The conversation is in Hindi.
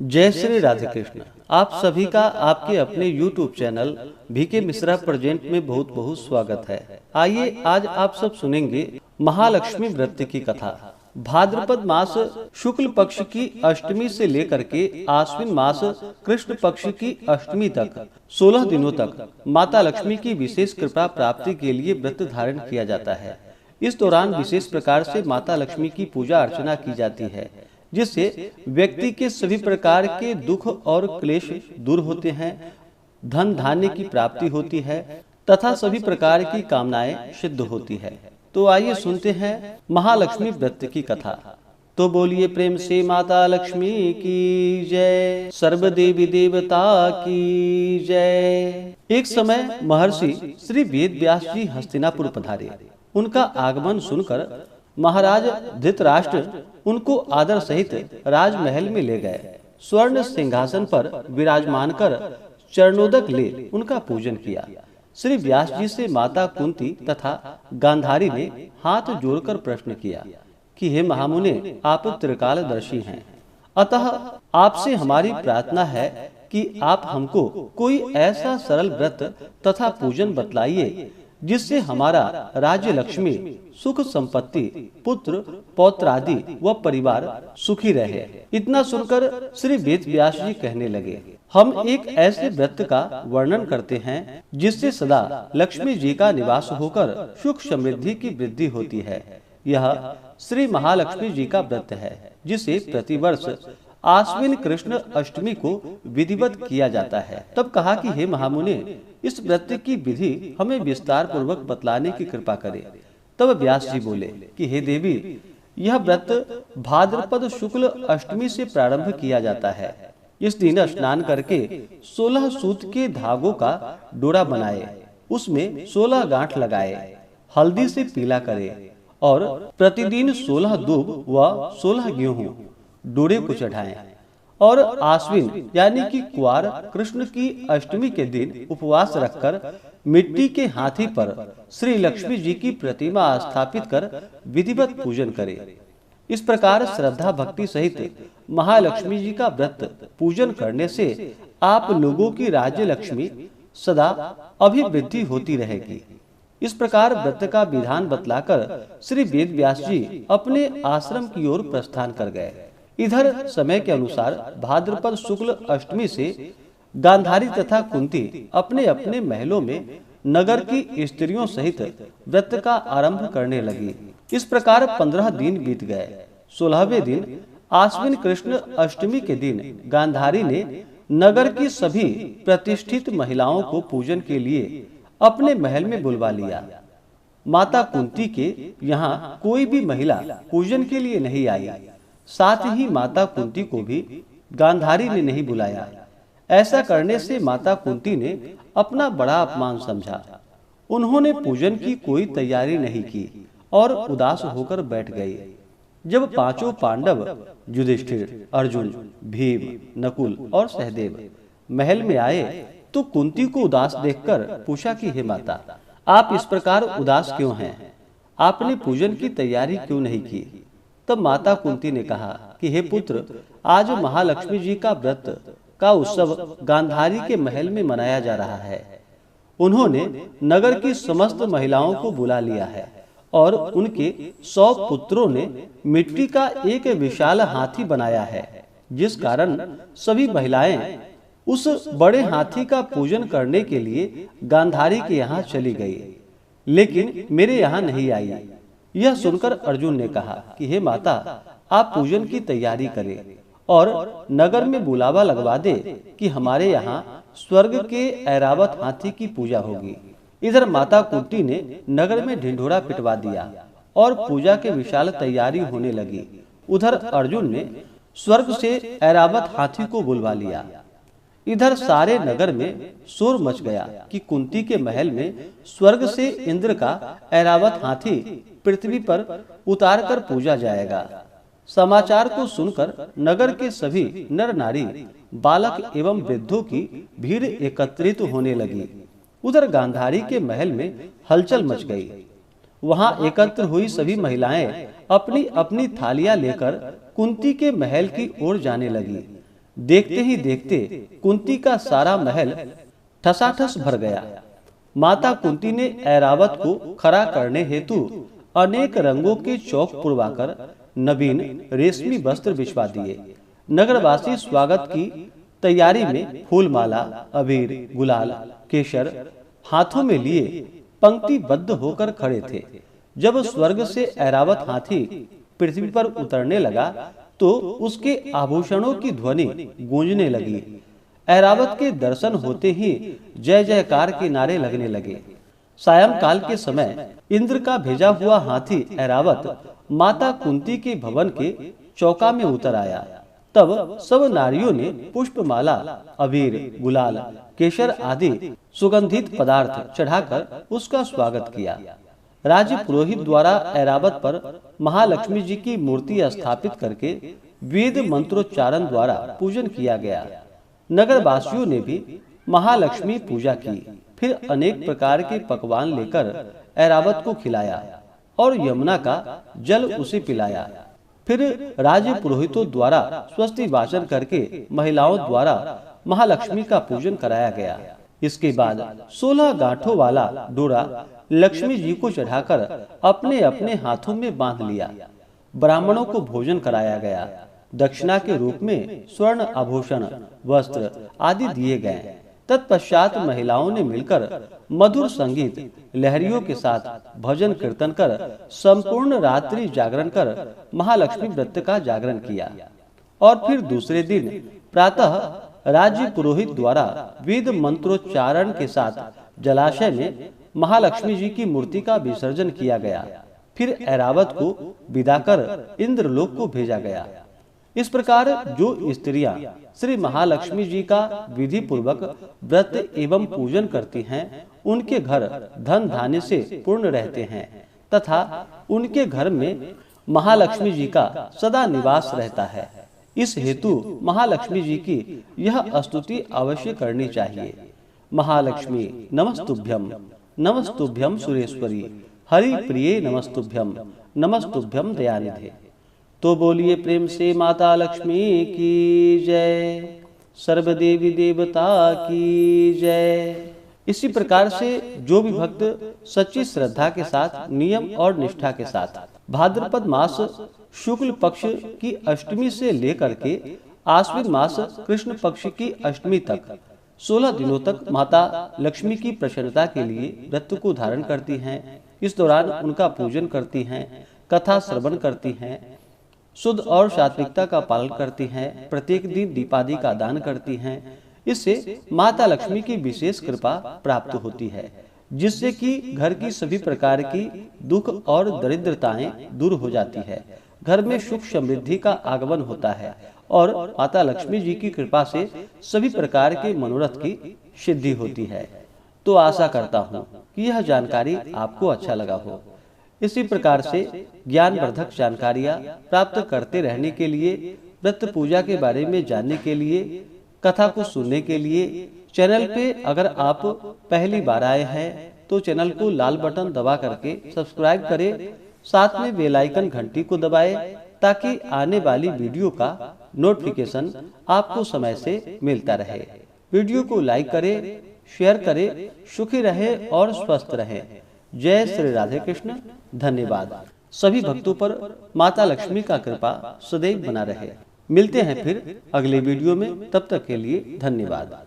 जय श्री राधे कृष्ण। आप सभी का आपके अपने YouTube channel VK Mishra present में बहुत बहुत स्वागत है। आइए आज आप सब सुनेंगे महालक्ष्मी व्रत की कथा। भाद्रपद मास शुक्ल पक्ष की अष्टमी से लेकर के आश्विन मास कृष्ण पक्ष की अष्टमी तक 16 दिनों तक माता लक्ष्मी की विशेष कृपा प्राप्ति के लिए व्रत धारण किया जाता है। इस दौरान विशेष प्रकार से माता लक्ष्मी की पूजा अर्चना की जाती है, जिससे व्यक्ति के सभी प्रकार के दुख और क्लेश दूर होते हैं, धन धान्य की प्राप्ति होती है तथा सभी प्रकार की कामनाएं सिद्ध होती है। तो आइए सुनते हैं महालक्ष्मी व्रत की कथा। तो बोलिए प्रेम से माता लक्ष्मी की जय, सर्व देवी देवता की जय। एक समय महर्षि श्री वेद व्यास जी हस्तिनापुर पधारे। उनका आगमन सुनकर महाराज धृतराष्ट्र उनको आदर सहित राजमहल में ले गए। स्वर्ण सिंहासन पर विराजमान कर चरणोदक ले उनका पूजन किया। श्री व्यास जी से माता कुंती तथा गांधारी ने हाथ जोड़कर प्रश्न किया कि हे महामुने, आप त्रिकालदर्शी हैं, अतः आपसे हमारी प्रार्थना है कि आप हमको कोई ऐसा सरल व्रत तथा पूजन बतलाइए जिससे हमारा राज्य लक्ष्मी, सुख संपत्ति, पुत्र पौत्र आदि व परिवार सुखी रहे। इतना सुनकर श्री वेद व्यास जी कहने लगे, हम एक ऐसे व्रत का वर्णन करते हैं जिससे सदा लक्ष्मी जी का निवास होकर सुख समृद्धि की वृद्धि होती है। यह श्री महालक्ष्मी जी का व्रत है, जिसे प्रतिवर्ष आश्विन कृष्ण अष्टमी को विधिवत किया जाता है। तब कहा कि हे महामुने, इस व्रत की विधि हमें विस्तार पूर्वक बतलाने की कृपा करें। तब व्यास जी बोले कि हे देवी, यह व्रत भाद्रपद शुक्ल अष्टमी से प्रारंभ किया जाता है। इस दिन स्नान करके 16 सूत के धागों का डोरा बनाए, उसमें 16 गांठ लगाए, हल्दी से पीला करे और प्रतिदिन 16 दूब व 16 गेहूं डोरे को चढ़ाएं और आश्विन यानी कि कुआर कृष्ण की अष्टमी के दिन उपवास रखकर मिट्टी के हाथी पर श्री लक्ष्मी जी की प्रतिमा स्थापित कर विधिवत पूजन करें। इस प्रकार श्रद्धा भक्ति सहित महालक्ष्मी जी का व्रत पूजन करने से आप लोगों की राज्य लक्ष्मी सदा अभिवृद्धि होती रहेगी। इस प्रकार व्रत का विधान बतलाकर श्री वेद व्यास जी अपने आश्रम की ओर प्रस्थान कर गए। इधर समय के अनुसार भाद्रपद शुक्ल अष्टमी से गांधारी तथा कुंती अपने अपने महलों में नगर की स्त्रियों सहित व्रत का आरंभ करने लगी। इस प्रकार 15 दिन बीत गए। 16वें दिन आश्विन कृष्ण अष्टमी के दिन गांधारी ने नगर की सभी प्रतिष्ठित महिलाओं को पूजन के लिए अपने महल में बुलवा लिया। माता कुंती के यहाँ कोई भी महिला पूजन के लिए नहीं आई। साथ ही माता कुंती को भी गांधारी ने नहीं बुलाया। ऐसा करने से माता कुंती ने अपना बड़ा अपमान समझा। उन्होंने पूजन की कोई तैयारी नहीं की और उदास होकर बैठ गई। जब पांचों पांडव युधिष्ठिर, अर्जुन, भीम, नकुल और सहदेव महल में आए तो कुंती को उदास देखकर पूछा कि हे माता, आप इस प्रकार उदास क्यों हैं? आपने पूजन की तैयारी क्यों नहीं की? तब माता कुंती ने कहा कि हे पुत्र, आज महालक्ष्मी जी का व्रत का उत्सव गांधारी के महल में मनाया जा रहा है। उन्होंने नगर की समस्त महिलाओं को बुला लिया है और उनके 100 पुत्रों ने मिट्टी का एक विशाल हाथी बनाया है, जिस कारण सभी महिलाएं उस बड़े हाथी का पूजन करने के लिए गांधारी के यहाँ चली गई, लेकिन मेरे यहाँ नहीं आई। यह सुनकर अर्जुन ने कहा कि हे माता, आप पूजन की तैयारी करें और नगर में बुलावा लगवा दे कि हमारे यहाँ स्वर्ग के ऐरावत हाथी की पूजा होगी। इधर माता कुंती ने नगर में ढिंढोरा पिटवा दिया और पूजा के विशाल तैयारी होने लगी। उधर अर्जुन ने स्वर्ग से ऐरावत हाथी को बुलवा लिया। इधर सारे नगर में शोर मच गया कि कुंती के महल में स्वर्ग से इंद्र का ऐरावत हाथी पृथ्वी पर उतार कर पूजा जाएगा। समाचार को सुनकर नगर के सभी नर नारी, बालक एवं वृद्धों की भीड़ एकत्रित होने लगी। उधर गांधारी के महल में हलचल मच गई। वहां एकत्र हुई सभी महिलाएं अपनी अपनी थालियां लेकर कुंती के महल की ओर जाने लगी। देखते ही देखते कुंती का सारा महल ठसाठस भर गया। माता कुंती ने ऐरावत को खड़ा करने हेतु अनेक रंगों के चौक पुरवाकर नवीन रेशमी वस्त्र बिछवा दिए। नगरवासी स्वागत की तैयारी में फूलमाला, अबीर, गुलाल, केशर हाथों में लिए पंक्तिबद्ध होकर खड़े थे। जब स्वर्ग से ऐरावत हाथी पृथ्वी पर उतरने लगा तो उसके आभूषणों की ध्वनि गूंजने लगी। ऐरावत के दर्शन होते ही जय जयकार के नारे लगने लगे। सायंकाल के समय इंद्र का भेजा हुआ हाथी ऐरावत माता कुंती के भवन के चौका में उतर आया। तब सब नारियों ने पुष्पमाला, अबीर, गुलाल, केशर आदि सुगंधित पदार्थ चढ़ाकर उसका स्वागत किया। राज्य पुरोहित द्वारा ऐरावत पर महालक्ष्मी जी की मूर्ति स्थापित करके वेद मंत्रोच्चारण द्वारा पूजन किया गया। नगरवासियों ने भी महालक्ष्मी पूजा की। फिर अनेक प्रकार के पकवान लेकर ऐरावत को खिलाया और यमुना का जल उसे पिलाया। फिर राज्य पुरोहितों द्वारा स्वस्ति वाचन करके महिलाओं द्वारा महालक्ष्मी का पूजन कराया गया। इसके बाद 16 गांठों वाला डोरा लक्ष्मी जी को चढ़ाकर अपने अपने हाथों में बांध लिया। ब्राह्मणों को भोजन कराया गया। दक्षिणा के रूप में स्वर्ण आभूषण, वस्त्र आदि दिए गए। तत्पश्चात महिलाओं ने मिलकर मधुर संगीत लहरियों के साथ भजन कीर्तन कर संपूर्ण रात्रि जागरण कर महालक्ष्मी व्रत का जागरण किया। और फिर दूसरे दिन प्रातः राज्य पुरोहित द्वारा वेद मंत्रोच्चारण के साथ जलाशय में महालक्ष्मी जी की मूर्ति का विसर्जन किया गया। फिर ऐरावत को विदा कर इंद्रलोक को भेजा गया। इस प्रकार जो स्त्रियां श्री महालक्ष्मी जी का विधि पूर्वक व्रत एवं पूजन करती हैं, उनके घर धन धान्य से पूर्ण रहते हैं तथा उनके घर में महालक्ष्मी जी का सदा निवास रहता है। इस हेतु महालक्ष्मी जी की यह स्तुति अवश्य करनी चाहिए। महालक्ष्मी नमस्तुभ्यम, नमस्तुभ्यम सुरेश्वरी, हरि प्रिये नमस्तुभ्यम, नमस्तुभ्यम दयानिधे। तो बोलिए प्रेम से माता लक्ष्मी की जय, सर्वदेवी देवता की जय। इसी प्रकार से जो भी भक्त सच्ची श्रद्धा के साथ, नियम और निष्ठा के साथ भाद्रपद मास शुक्ल पक्ष की अष्टमी से लेकर के आश्विन मास कृष्ण पक्ष की अष्टमी तक 16 दिनों तक माता लक्ष्मी की प्रसन्नता के लिए व्रत को धारण करती हैं। इस दौरान उनका पूजन करती हैं, कथा श्रवण करती हैं, शुद्ध और सात्विकता का पालन करती हैं, प्रत्येक दिन दीपादि का दान करती हैं। इससे माता लक्ष्मी की विशेष कृपा प्राप्त होती है, जिससे कि घर की सभी प्रकार की दुख और दरिद्रताएं दूर हो जाती है। घर में सुख समृद्धि का आगमन होता है और माता लक्ष्मी जी की कृपा से सभी प्रकार के मनोरथ की सिद्धि होती है। तो आशा करता हूँ कि यह जानकारी आपको अच्छा लगा हो। इसी प्रकार से ज्ञानवर्धक जानकारियाँ प्राप्त करते रहने के लिए, व्रत पूजा के बारे में जानने के लिए, कथा को सुनने के लिए चैनल पे अगर आप पहली बार आए हैं तो चैनल को लाल बटन दबा करके सब्सक्राइब करें, साथ में बेल आइकन घंटी को दबाएं ताकि आने वाली वीडियो का नोटिफिकेशन आपको समय से मिलता रहे। वीडियो को लाइक करें, शेयर करें। सुखी रहे और स्वस्थ रहे। जय श्री राधे कृष्ण। धन्यवाद। सभी भक्तों पर माता लक्ष्मी का कृपा सदैव बना रहे। मिलते हैं फिर अगले वीडियो में, तब तक के लिए धन्यवाद।